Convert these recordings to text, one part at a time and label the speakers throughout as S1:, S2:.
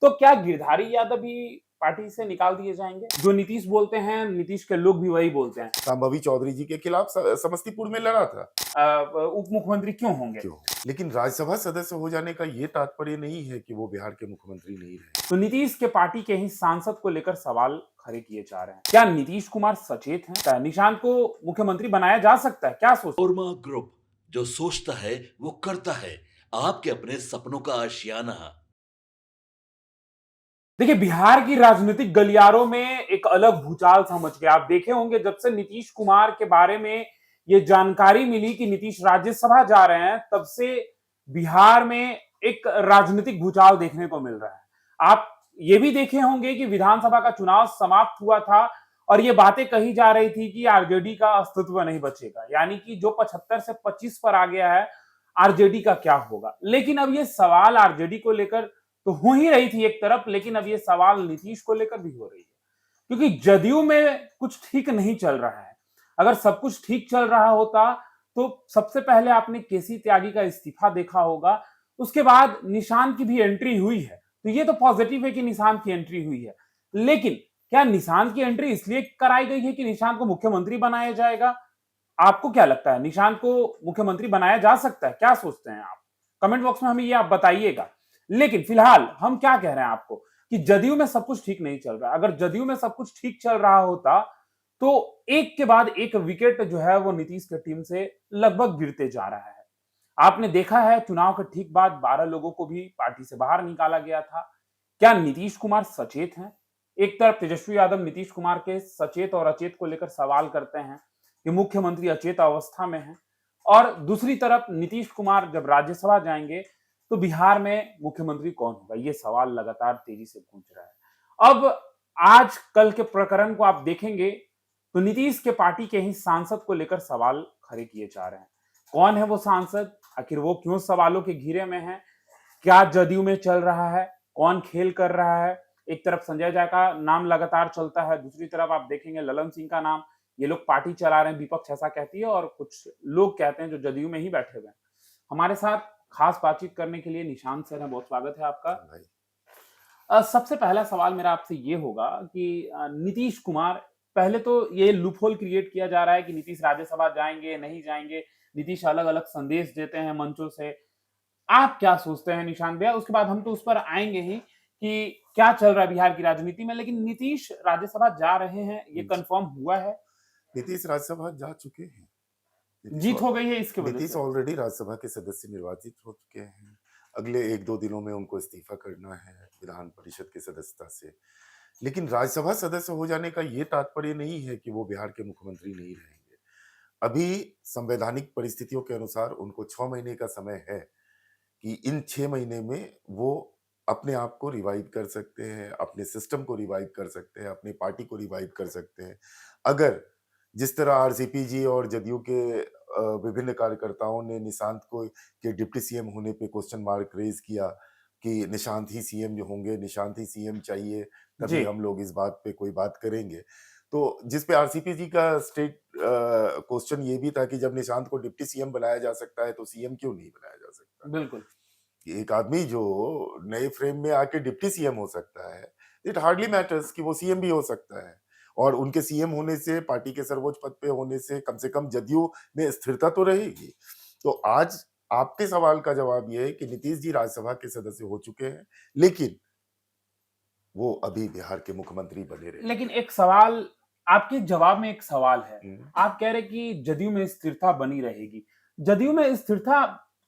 S1: तो क्या गिरधारी यादव भी पार्टी से निकाल दिए जाएंगे? जो नीतीश बोलते हैं, नीतीश के लोग भी वही बोलते हैं।
S2: संभवी चौधरी जी के खिलाफ समस्तीपुर में लड़ा था।
S1: उप मुख्यमंत्री क्यों होंगे?
S2: क्यों? लेकिन राज्यसभा सदस्य हो जाने का ये तात्पर्य नहीं है कि वो बिहार के मुख्यमंत्री नहीं रहे।
S1: तो नीतीश के पार्टी के ही सांसद को लेकर सवाल खड़े किए जा रहे हैं। क्या नीतीश कुमार सचेत हैं? क्या निशांत को मुख्यमंत्री बनाया जा सकता है? क्या सोचते हैं?
S3: ओरमा ग्रुप, जो सोचता है वो करता है। आपके अपने सपनों का आशियाना।
S1: देखिए, बिहार की राजनीतिक गलियारों में एक अलग भूचाल सा मच गया। आप देखे होंगे, जब से नीतीश कुमार के बारे में ये जानकारी मिली कि नीतीश राज्यसभा जा रहे हैं, तब से बिहार में एक राजनीतिक भूचाल देखने को मिल रहा है। आप ये भी देखे होंगे कि विधानसभा का चुनाव समाप्त हुआ था और ये बातें कही जा रही थी कि आरजेडी का अस्तित्व नहीं बचेगा, यानी कि जो 75 से 25 पर आ गया है, आरजेडी का क्या होगा। लेकिन अब ये सवाल आरजेडी को लेकर तो हो ही रही थी एक तरफ, लेकिन अब ये सवाल नीतीश को लेकर भी हो रही है, क्योंकि जदयू में कुछ ठीक नहीं चल रहा है। अगर सब कुछ ठीक चल रहा होता तो सबसे पहले आपने केसी त्यागी का इस्तीफा देखा होगा, उसके बाद निशांत की भी एंट्री हुई है। तो ये तो पॉजिटिव है कि निशांत की एंट्री हुई है, लेकिन क्या निशांत की एंट्री इसलिए कराई गई है कि निशांत को मुख्यमंत्री बनाया जाएगा? आपको क्या लगता है, निशांत को मुख्यमंत्री बनाया जा सकता है? क्या सोचते हैं आप? कमेंट बॉक्स में हमें ये आप बताइएगा। लेकिन फिलहाल हम क्या कह रहे हैं आपको कि जदयू में सब कुछ ठीक नहीं चल रहा। अगर जदयू में सब कुछ ठीक चल रहा होता तो एक के बाद एक विकेट जो है वो नीतीश की टीम से लगभग गिरते जा रहा है। आपने देखा है, चुनाव के ठीक बाद 12 लोगों को भी पार्टी से बाहर निकाला गया था। क्या नीतीश कुमार सचेत हैं? एक तरफ तेजस्वी यादव नीतीश कुमार के सचेत और अचेत को लेकर सवाल करते हैं कि मुख्यमंत्री अचेत अवस्था में है, और दूसरी तरफ नीतीश कुमार जब राज्यसभा जाएंगे तो बिहार में मुख्यमंत्री कौन होगा, ये सवाल लगातार तेजी से गूंज रहा है। अब आज कल के प्रकरण को आप देखेंगे तो नीतीश के पार्टी के ही सांसद को लेकर सवाल खड़े किए जा रहे हैं। कौन है वो सांसद? आखिर वो क्यों सवालों के घेरे में है? क्या जदयू में चल रहा है? कौन खेल कर रहा है? एक तरफ संजय झा का नाम लगातार चलता है, दूसरी तरफ आप देखेंगे ललन सिंह का नाम। ये लोग पार्टी चला रहे हैं, विपक्ष ऐसा कहती है, और कुछ लोग कहते हैं जो जदयू में ही बैठे हुए हैं। हमारे साथ खास बातचीत करने के लिए निशांत सर हैं, बहुत स्वागत है आपका।
S2: भाई,
S1: सबसे पहला सवाल मेरा आपसे ये होगा कि नीतीश कुमार, पहले तो ये लूपहोल क्रिएट किया जा रहा है कि नीतीश राज्यसभा जाएंगे नहीं जाएंगे, नीतीश अलग अलग संदेश देते हैं मंचों से। आप क्या सोचते हैं निशांत भैया? उसके बाद हम तो उस पर आएंगे ही कि क्या चल रहा है बिहार की राजनीति में, लेकिन नीतीश राज्यसभा जा रहे हैं, ये कंफर्म हुआ है?
S2: नीतीश राज्यसभा जा चुके हैं।
S1: जीत हो गई है इसकी वजह
S2: नीतीश
S1: से?
S2: ऑलरेडी राज्यसभा के सदस्य निर्वाचित हो चुके हैं। अगले 1-2 दिनों में उनको इस्तीफा करना है विधान परिषद की सदस्यता से। लेकिन राज्यसभा सदस्य हो जाने का ये तात्पर्य नहीं है कि वो बिहार के मुख्यमंत्री नहीं रहेंगे। अभी संवैधानिक परिस्थितियों के अनुसार उनको 6 महीने का समय है कि इन 6 महीने में वो अपने आप को रिवाइव कर सकते हैं, अपने सिस्टम को रिवाइव कर सकते हैं, अपनी पार्टी को रिवाइव कर सकते हैं। अगर जिस तरह आरसीपी जी और जदयू के विभिन्न कार्यकर्ताओं ने निशांत को के डिप्टी सीएम होने पे क्वेश्चन मार्क रेज़ किया कि निशांत ही सीएम जो होंगे, निशांत ही सीएम चाहिए,
S1: जी।
S2: तभी हम लोग इस बात पे कोई बात करेंगे। तो जिस पे आरसीपी जी का स्ट्रेट क्वेश्चन ये भी था कि जब निशांत को डिप्टी सीएम बनाया जा सकता है, तो सीएम क्यों नहीं बनाया जा सकता?
S1: बिल्कुल।
S2: एक आदमी जो नए फ्रेम में आके डिप्टी सीएम हो सकता है, इट हार्डली मैटर्स कि वो सीएम भी हो सकता है। और उनके सीएम होने से, पार्टी के सर्वोच्च पद पे होने से कम जदयू में स्थिरता तो रहेगी। तो आज आपके सवाल का जवाब ये है कि नीतीश जी राज्यसभा के सदस्य हो चुके हैं, लेकिन वो अभी बिहार के मुख्यमंत्री बने रहेंगे।
S1: लेकिन एक सवाल, आपके जवाब में एक सवाल है।
S2: हुँ।
S1: आप कह रहे कि जदयू में स्थिरता बनी रहेगी। जदयू में स्थिरता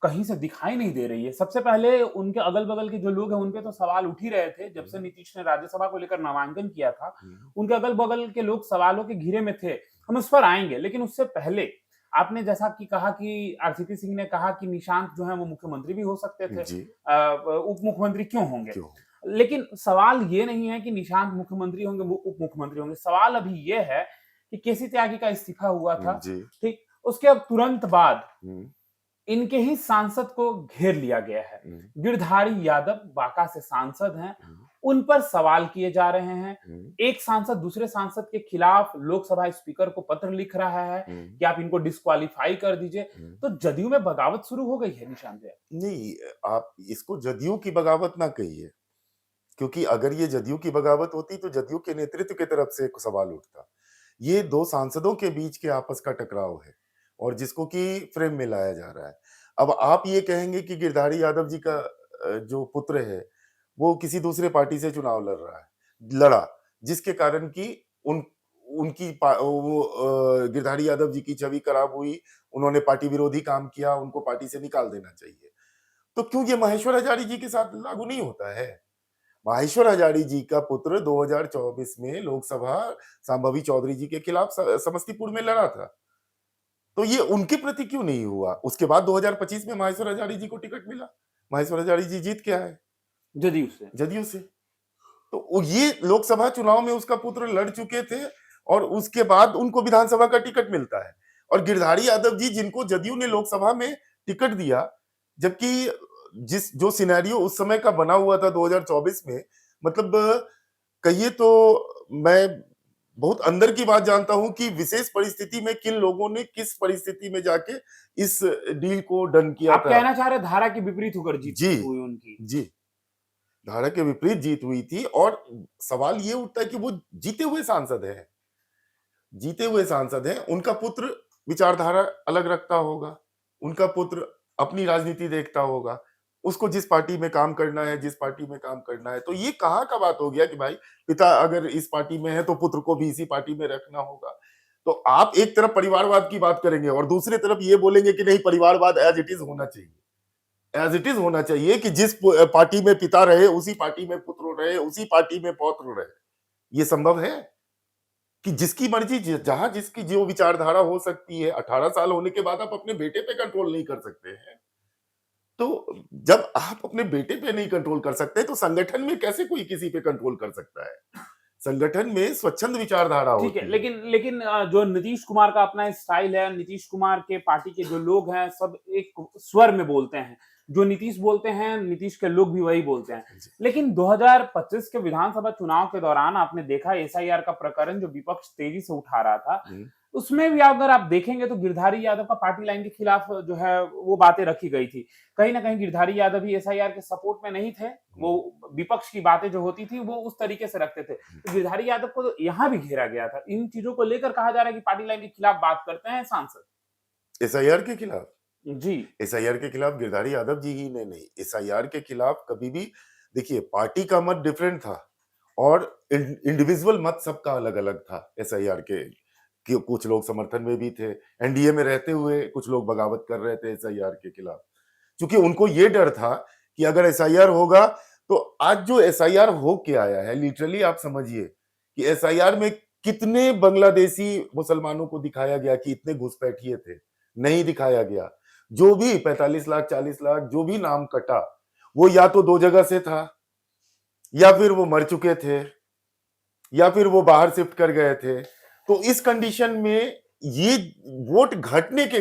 S1: कहीं से दिखाई नहीं दे रही है। सबसे पहले उनके अगल-बगल के जो लोग हैं, उन पे तो सवाल उठ ही रहे थे। जब से
S2: हुँ,
S1: नीतीश ने राज्यसभा को लेकर नामांकन किया था,
S2: हुँ।
S1: उनके अगल-बगल के लोग सवालों के घेरे में थे। हम उस पर आएँगे, लेकिन उससे पहले आपने जैसा कि कहा कि आरसीपी सिंह ने कहा कि निशांत जो है वो मुख्यमंत्री भी हो सकते थे।
S2: जी,
S1: उप मुख्यमंत्री क्यों होंगे?
S2: क्यों?
S1: लेकिन सवाल ये नहीं है कि निशांत मुख्यमंत्री होंगे, वो उप मुख्यमंत्री होंगे। सवाल अभी ये है कि केसी त्यागी का इस्तीफा हुआ था,
S2: जी।
S1: ठीक? उसके अब तुरंत बाद
S2: हुँ,
S1: इनके ही सांसद को घेर लिया गया है।
S2: हुँ,
S1: गिरधारी यादव बांका से सांसद हैं,
S2: हुँ,
S1: उन पर सवाल किए जा रहे हैं।
S2: हुँ,
S1: एक सांसद दूसरे सांसद के खिलाफ लोकसभा स्पीकर को पत्र लिख रहा है
S2: हुँ,
S1: कि आप इनको डिस्क्वालीफाई कर दीजिए।
S2: हुँ।
S1: तो जदयू में बगावत शुरू हो गई है निशांत भैया।
S2: नहीं, आप इसको जदयू की बगावत ना कहिए। क्योंकि अगर ये जदयू की बगावत होती तो जदयू के नेतृत्व की तरफ से एक सवाल उठता। ये 2 सांसदों के बीच के आपस का टकराव है और जिसको कि फ्रेम में लाया जा रहा है। अब आप ये कहेंगे कि गिरधारी यादव जी का जो पुत्र है, वो किसी दूसरे पार्टी से चुनाव लड़ा, जिसके कारण कि उन उनकी गिरधारी यादव जी की छवि खराब हुई, उन्होंने पार्टी विरोधी काम किया, उनको पार्टी से निकाल देना चाहिए। तो क्यों ये महेश्वर हजारी जी के साथ लागू नहीं होता है? माहेश्वर हजारी जी का पुत्र 2024 में लोकसभा संभावी चौधरी जी के खिलाफ समस्तीपुर में लड़ा था। तो ये उनके प्रति क्यों नहीं हुआ? उसके बाद 2025 में माहेश्वर हजारी जी को टिकट मिला। माहेश्वर हजारी जी जीत के आए
S1: जदयू से।
S2: जदयू से। तो ये लोकसभा चुनाव में उसका पुत्र लड़ चुके थे और उसके बाद उनको विधानसभा का टिकट मिलता है। और गिरधारी यादव जी जिनको जदयू ने लोकसभा में टिकट दिया, जबकि जो सिनेरियो उस समय का बना हुआ था 2024 में, मतलब कहिए तो मैं बहुत अंदर की बात जानता हूं कि विशेष परिस्थिति में किन लोगों ने किस परिस्थिति में जाके इस डील को डन किया
S1: आप
S2: था।
S1: कहना चाह रहे धारा के विपरीत होकर जीत
S2: जी
S1: हुई उनकी।
S2: जी, धारा के विपरीत जीत हुई थी और सवाल ये उठता है कि वो जीते हुए सांसद हैं, उनका पुत्र विचारधारा अलग रखता होगा, उनका पुत्र अपनी राजनीति देखता होगा, उसको जिस पार्टी में काम करना है, जिस पार्टी में काम करना है। तो ये कहाँ का बात हो गया कि भाई पिता अगर इस पार्टी में है तो पुत्र को भी इसी पार्टी में रखना होगा। तो आप एक तरफ परिवारवाद की बात करेंगे और दूसरी तरफ ये बोलेंगे कि नहीं, परिवारवाद एज इट इज होना चाहिए। एज इट इज होना चाहिए कि जिस पार्टी में पिता रहे उसी पार्टी में पुत्र रहे, उसी पार्टी में पौत्र रहे। ये संभव है कि जिसकी मर्जी जहां जिसकी जो विचारधारा हो सकती है, 18 साल होने के बाद आप अपने बेटे पे कंट्रोल नहीं कर सकते हैं। तो जब आप अपने बेटे पे नहीं कंट्रोल कर सकते तो संगठन में कैसे कोई किसी पे कंट्रोल कर सकता है? संगठन में स्वच्छंद विचारधारा
S1: ठीक है,
S2: होती है।
S1: लेकिन जो नीतीश कुमार का अपना स्टाइल है, नीतीश कुमार के पार्टी के जो लोग हैं सब एक स्वर में बोलते हैं। जो नीतीश बोलते हैं, नीतीश के लोग भी वही बोलते हैं। लेकिन 2025 के विधानसभा चुनाव के दौरान आपने देखा एसआईआर का प्रकरण जो विपक्ष तेजी से उठा रहा था, उसमें भी अगर आप देखेंगे तो गिरधारी यादव का पार्टी लाइन के खिलाफ जो है वो बातें रखी गई थी। कहीं ना कहीं गिरधारी यादव भी एसआईआर के सपोर्ट में नहीं थे, वो विपक्ष की बातें जो होती थी वो उस तरीके से रखते थे। तो गिरधारी यादव को तो यहाँ भी घेरा गया था। इन चीजों को लेकर कहा जा रहा है कि पार्टी लाइन के खिलाफ बात करते हैं सांसद।
S2: एसआईआर के खिलाफ
S1: जी।
S2: एसआईआर के खिलाफ गिरधारी यादव जी ही ने नहीं, एसआईआर के खिलाफ कभी भी देखिए पार्टी का मत डिफरेंट था और इंडिविजुअल मत सबका अलग अलग था। एसआईआर के कि कुछ लोग समर्थन में भी थे, एनडीए में रहते हुए कुछ लोग बगावत कर रहे थे एसआईआर के खिलाफ, क्योंकि उनको ये डर था कि अगर एसआईआर होगा तो आज जो एसआईआर हो के आया है, लिटरली आप समझिए कि एसआईआर में कितने बांग्लादेशी मुसलमानों को दिखाया गया कि इतने घुसपैठिए थे, नहीं दिखाया गया। जो भी 45 लाख 40 लाख जो भी नाम कटा, वो या तो 2 जगह से था, या फिर वो मर चुके थे, या फिर वो बाहर शिफ्ट कर गए थे। तो इस कंडीशन में ये वोट घटने के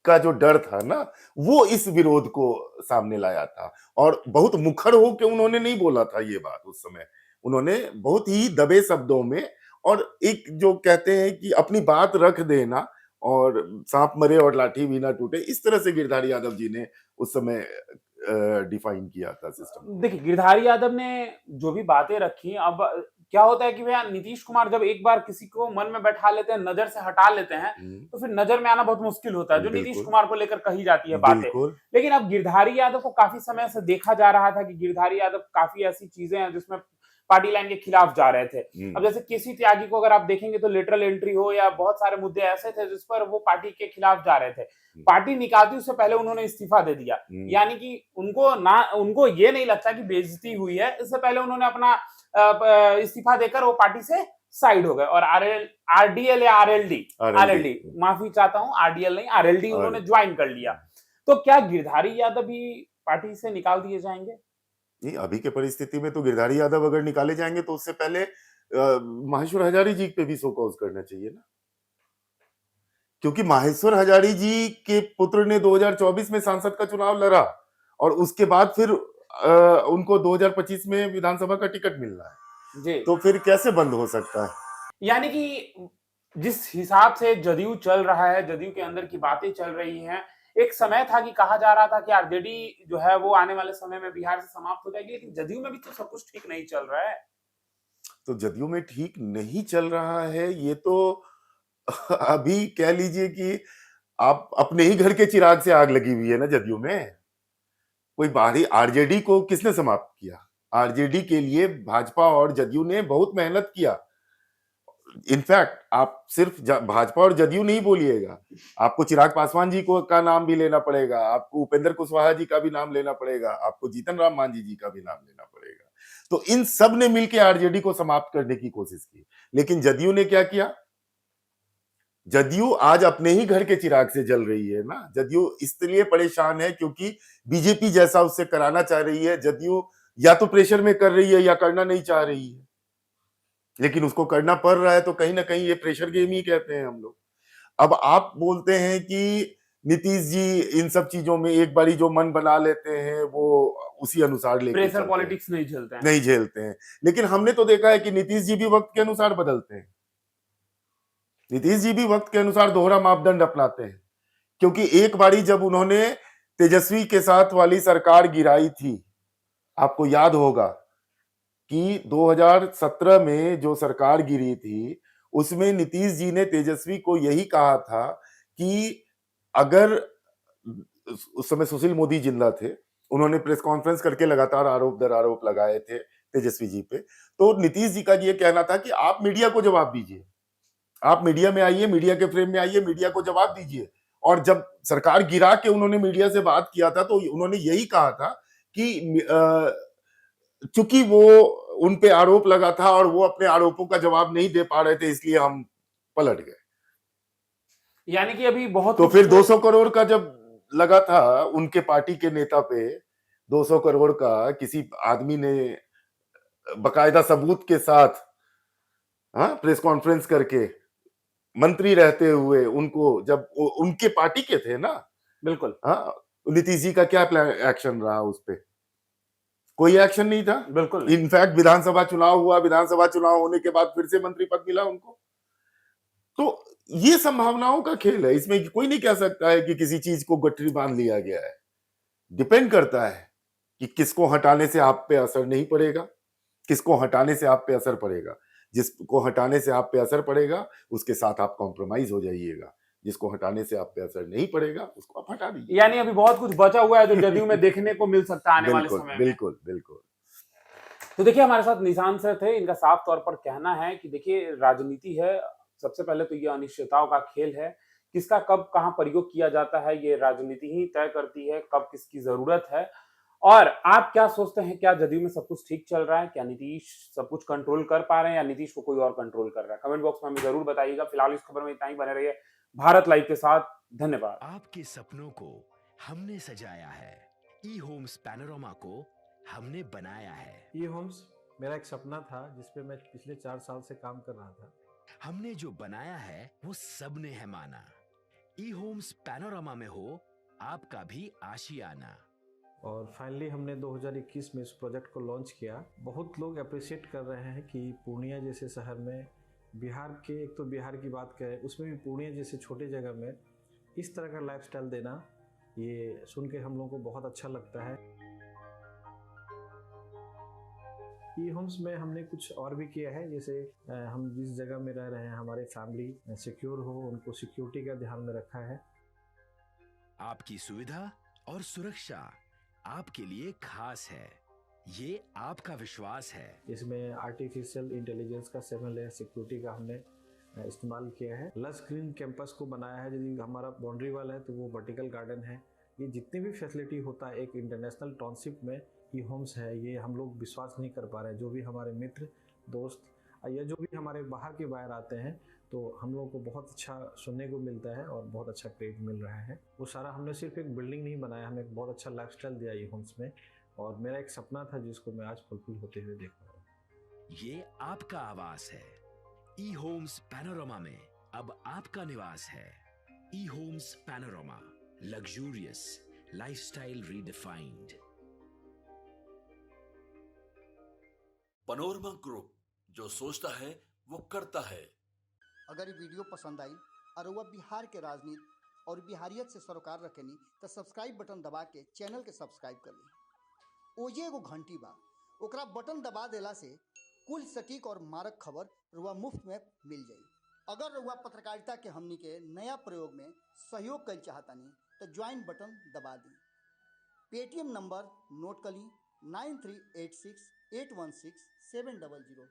S2: का जो डर था ना, वो इस विरोध को सामने लाया था और बहुत मुखर होके उन्होंने नहीं बोला था ये बात उस समय। उन्होंने बहुत ही दबे शब्दों में और एक जो कहते हैं कि अपनी बात रख देना और सांप मरे और लाठी भी ना टूटे, इस तरह से गिरधारी यादव जी ने उस समय डिफाइन किया था सिस्टम।
S1: देखिए गिरधारी यादव ने जो भी बातें रखी, अब क्या होता है कि भैया नीतीश कुमार जब एक बार किसी को मन में बैठा लेते हैं, नजर से हटा लेते हैं, तो फिर नजर में आना बहुत मुश्किल होता है, जो नीतीश कुमार को लेकर कही जाती है बातें। लेकिन अब गिरधारी यादव को काफी समय से देखा जा रहा था कि गिरधारी यादव काफी ऐसी चीजें हैं जिसमें पार्टी लाइन के खिलाफ जा रहे थे। अब जैसे केसी त्यागी को अगर आप देखेंगे तो लेटरल एंट्री हो या बहुत सारे मुद्दे ऐसे थे जिस पर वो पार्टी के खिलाफ जा रहे थे। पार्टी निकालती उससे पहले उन्होंने इस्तीफा दे दिया, यानी कि उनको ये नहीं लगता कि बेइज्जती हुई है, इससे पहले उन्होंने अपना इस्तीफा देकर वो पार्टी से साइड हो गए और आरडीएल या आरएलडी माफी चाहता हूं, आरडीएल नहीं आरएलडी उन्होंने ज्वाइन कर लिया। तो क्या गिरधारी यादव भी पार्टी से निकाल दिए जाएंगे?
S2: नहीं, अभी के परिस्थिति में तो गिरधारी यादव अगर निकाले जाएंगे तो उससे पहले माहेश्वर हजारी जी पे भी शो कॉज करना चाहिए ना, क्योंकि माहेश्वर हजारी जी के पुत्र ने 2024 में सांसद का चुनाव लड़ा और उसके बाद फिर उनको 2025 में विधानसभा का टिकट मिल रहा है जी। तो फिर कैसे बंद हो सकता है?
S1: यानी कि जिस हिसाब से जदयू चल रहा है, जदयू के अंदर की बातें चल रही हैं, एक समय था कि कहा जा रहा था कि आरजेडी जो है वो आने वाले समय में बिहार से समाप्त हो जाएगी, लेकिन जदयू में भी तो सब कुछ ठीक नहीं चल रहा है।
S2: तो जदयू में ठीक नहीं चल रहा है, ये तो अभी कह लीजिए कि आप अपने ही घर के चिराग से आग लगी हुई है ना जदयू में। कोई बाहरी आरजेडी को किसने समाप्त किया? आरजेडी के लिए भाजपा और जदयू ने बहुत मेहनत किया। इनफैक्ट आप सिर्फ भाजपा और जदयू नहीं बोलिएगा, आपको चिराग पासवान जी को का नाम भी लेना पड़ेगा, आपको उपेंद्र कुशवाहा जी का भी नाम लेना पड़ेगा, आपको जीतन राम मांझी जी का भी नाम लेना पड़ेगा। तो इन सब ने मिलकर आरजेडी को समाप्त करने की कोशिश की, लेकिन जदयू ने क्या किया? जदयू आज अपने ही घर के चिराग से जल रही है ना। जदयू इसलिए परेशान है क्योंकि बीजेपी जैसा उससे कराना चाह रही है। जदयू या तो प्रेशर में कर रही है या करना नहीं चाह रही है, लेकिन उसको करना पड़ रहा है, तो कहीं ना कहीं ये प्रेशर गेम ही कहते हैं हम लोग। अब आप बोलते हैं कि नीतीश जी इन सब चीजों में एक बारी जो मन बना लेते हैं वो उसी अनुसार लेके
S1: प्रेशर
S2: चलते हैं,
S1: पॉलिटिक्स नहीं झेलते हैं।
S2: नहीं झेलते हैं। लेकिन हमने तो देखा है कि नीतीश जी भी वक्त के अनुसार बदलते हैं, नीतीश जी भी वक्त के अनुसार दोहरा मापदंड अपनाते हैं। क्योंकि एक बारी जब उन्होंने तेजस्वी के साथ वाली सरकार गिराई थी, आपको याद होगा कि 2017 में जो सरकार गिरी थी, उसमें नीतीश जी ने तेजस्वी को यही कहा था कि अगर उस समय सुशील मोदी जिंदा थे, उन्होंने प्रेस कॉन्फ्रेंस करके लगातार आरोप दर आरोप लगाए थे तेजस्वी जी पे। तो नीतीश जी का ये कहना था कि आप मीडिया को जवाब दीजिए, आप मीडिया में आइए, मीडिया के फ्रेम में आइए, मीडिया को जवाब दीजिए। और जब सरकार गिरा के उन्होंने मीडिया से बात किया था, तो उन्होंने यही कहा था कि चूंकि वो उन पे आरोप लगा था और वो अपने आरोपों का जवाब नहीं दे पा रहे थे, इसलिए हम पलट गए।
S1: यानी कि अभी बहुत
S2: तो फिर 200 करोड़ का जब लगा था उनके पार्टी के नेता पे, 200 करोड़ का किसी आदमी ने बकायदा सबूत के साथ, हाँ, प्रेस कॉन्फ्रेंस करके मंत्री रहते हुए उनको, जब उनके पार्टी के थे ना,
S1: बिल्कुल,
S2: हाँ, नीतीश जी का क्या एक्शन रहा उस पे? कोई एक्शन नहीं था।
S1: बिल्कुल।
S2: इनफैक्ट विधानसभा चुनाव हुआ, विधानसभा चुनाव होने के बाद फिर से मंत्री पद मिला उनको। तो ये संभावनाओं का खेल है, इसमें कोई नहीं कह सकता है कि किसी चीज को गठरी बांध लिया गया है। डिपेंड करता है कि किसको हटाने से आप पे असर नहीं पड़ेगा, किसको हटाने से आप पे असर पड़ेगा। जिसको हटाने से आप पे असर पड़ेगा उसके साथ आप कॉम्प्रोमाइज हो जाइएगा, जिसको हटाने से आप पे असर नहीं पड़ेगा उसको आप हटा दीजिए।
S1: यानी अभी बहुत कुछ बचा हुआ है जो जदयू में देखने को मिल सकता है आने वाले
S2: बिल्कुल
S1: समय में।
S2: बिल्कुल बिल्कुल।
S1: तो देखिए हमारे साथ निशान सर थे, इनका साफ तौर पर कहना है कि देखिए राजनीति है, सबसे पहले तो ये अनिश्चितताओं का खेल है, किसका कब कहाँ प्रयोग किया जाता है ये राजनीति ही तय करती है, कब किसकी जरूरत है। और आप क्या सोचते हैं, क्या जदयू में सब कुछ ठीक चल रहा है, क्या नीतीश सब कुछ कंट्रोल कर पा रहे हैं या नीतीश को कोई और कंट्रोल कर रहा है? कमेंट बॉक्स में हमें जरूर बताइएगा। फिलहाल इस खबर में इतना ही, बने रहिए भारत लाइव के साथ। धन्यवाद।
S4: आपके सपनों को हमने सजाया है, ई होम्स पैनोरामा को हमने बनाया है।
S5: ई होम्स मेरा एक सपना था जिसपे मैं पिछले 4 साल से काम कर रहा था।
S4: हमने जो बनाया है वो सबने है माना। ई होम्स पैनोरामा में हो आपका भी आशियाना।
S5: और फाइनली हमने 2021 में इस प्रोजेक्ट को लॉन्च किया। बहुत लोग अप्रिशिएट कर रहे हैं कि पूर्णिया जैसे शहर में, बिहार के, एक तो बिहार की बात करें उसमें भी पूर्णिया जैसे छोटे जगह में इस तरह का लाइफस्टाइल देना, ये सुन के हम लोगों को बहुत अच्छा लगता है। ई होम्स में हमने कुछ और भी किया है, जैसे हम जिस जगह में रह रहे हैं हमारे फैमिली सिक्योर हो, उनको सिक्योरिटी का ध्यान में रखा है।
S4: आपकी सुविधा और सुरक्षा आपके लिए खास है, ये आपका विश्वास है।
S5: इसमें आर्टिफिशियल इंटेलिजेंस का 7 लेयर सिक्योरिटी का हमने इस्तेमाल किया है। लस ग्रीन कैंपस को बनाया है, यदि हमारा बाउंड्री वाल है तो वो वर्टिकल गार्डन है। ये जितनी भी फैसिलिटी होता है एक इंटरनेशनल टाउनशिप में ई होम्स है, ये हम लोग विश्वास नहीं कर पा रहे हैं। जो भी हमारे मित्र दोस्त या जो भी हमारे बाहर के बाहर आते हैं तो हम लोगों को बहुत अच्छा सुनने को मिलता है और बहुत अच्छा क्रेडिट मिल रहा है। वो सारा हमने सिर्फ एक बिल्डिंग नहीं बनाया, हमें एक बहुत अच्छा लाइफस्टाइल दिया ई होम्स में, और मेरा एक सपना था जिसको मैं आज फुलफिल होते हुए देख रहा हूँ।
S4: ये आपका आवास है। ई होम्स पैनोरामा में अब आपका निवास है। E Homes Panorama, luxurious lifestyle redefined.
S3: Panorama group, जो सोचता है वो करता है।
S6: अगर ये वीडियो पसंद आई और वह बिहार के राजनीति और बिहारियत से सरोकार रखेनी तो सब्सक्राइब बटन दबा के चैनल के सब्सक्राइब कर ली। ओजे एगो घंटी बा, ओकरा बटन दबा देला से कुल सटीक और मारक खबर रुआ मुफ्त में मिल जाई। अगर रुआ पत्रकारिता के हमनी के नया प्रयोग में सहयोग कर चाहतानी तो ज्वाइन बटन दबा दी। पेटीएम नंबर नोट कर ली 9386816700।